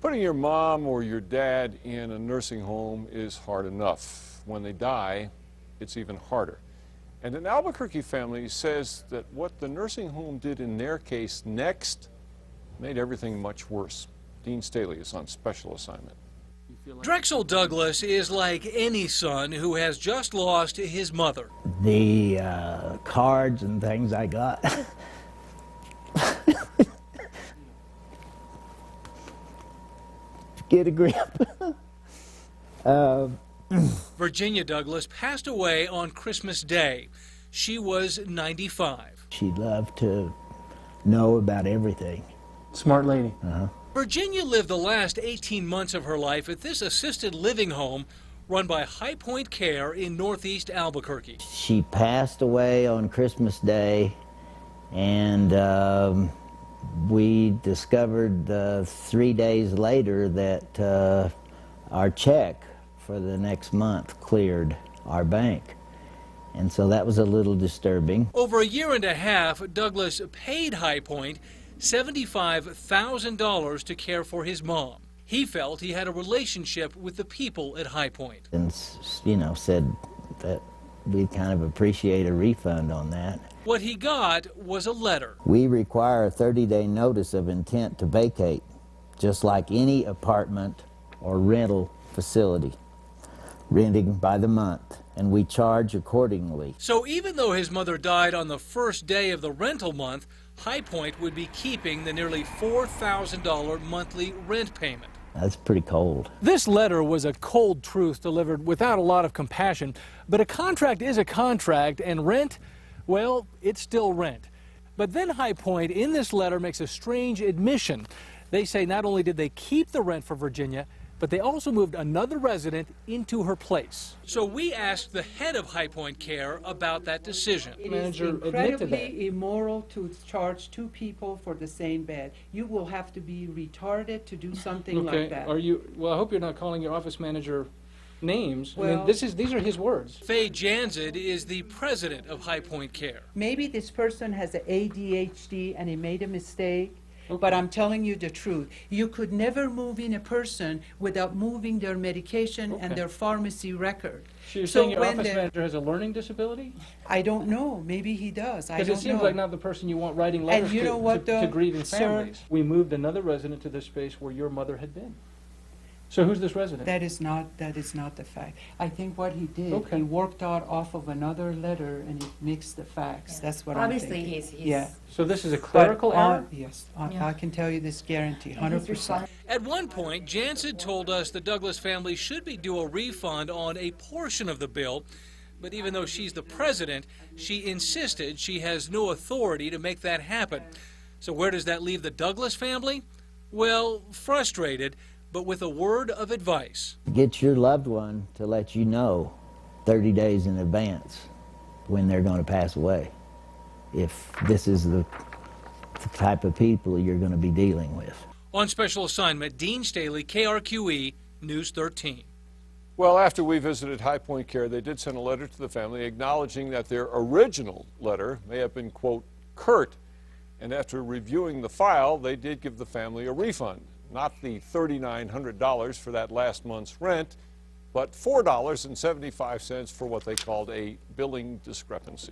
Putting your mom or your dad in a nursing home is hard enough. When they die, it's even harder. And an Albuquerque family says that what the nursing home did in their case next made everything much worse. Dean Staley is on special assignment. Drexel Douglas is like any son who has just lost his mother. The cards and things I got. Get a grip. Virginia Douglas passed away on Christmas Day. She was 95. She loved to know about everything. Smart lady. Virginia lived the last 18 months of her life at this assisted living home run by High Point Care in northeast Albuquerque. She passed away on Christmas Day, and we discovered 3 days later that our check for the next month cleared our bank. And so that was a little disturbing. Over a year and a half, Douglas paid High Point $75,000 to care for his mom. He felt he had a relationship with the people at High Point. And, you know, said that we'd kind of appreciate a refund on that. What he got was a letter. We require a 30-day notice of intent to vacate, just like any apartment or rental facility, renting by the month, and we charge accordingly. So even though his mother died on the first day of the rental month, High Point would be keeping the nearly $4,000 monthly rent payment. That's pretty cold. This letter was a cold truth delivered without a lot of compassion, but a contract is a contract, and rent, well, it's still rent. But then High Point in this letter makes a strange admission. They say not only did they keep the rent for Virginia, but they also moved another resident into her place. So we asked the head of High Point Care about that decision. It is incredibly immoral to charge two people for the same bed. You will have to be retarded to do something like that. Are you? Well, I hope you're not calling your office manager names. Well, I mean, these are his words. Faye Janzid is the president of High Point Care. Maybe this person has an ADHD and he made a mistake. But I'm telling you the truth. You could never move in a person without moving their medication and their pharmacy record. So you're saying your office manager has a learning disability? I don't know. Maybe he does. I don't know. Because it seems like not the person you want writing letters to grieving families. We moved another resident to this space where your mother had been. So who's this resident? That is not the fact. I think what he did, he worked out off of another letter and he mixed the facts. That's what I'm thinking. Obviously, he's yeah. So this is a clerical error? Yes, I can tell you this guarantee, 100%. At one point, Janzid told us the Douglas family should be due a refund on a portion of the bill, but even though she's the president, she insisted she has no authority to make that happen. So where does that leave the Douglas family? Well, frustrated, but with a word of advice. Get your loved one to let you know 30 days in advance when they're going to pass away, if this is the type of people you're going to be dealing with. On special assignment, Dean Staley, KRQE, News 13. Well, after we visited High Point Care, they did send a letter to the family acknowledging that their original letter may have been, quote, curt. And after reviewing the file, they did give the family a refund. Not the $3,900 for that last month's rent, but $4.75 for what they called a billing discrepancy.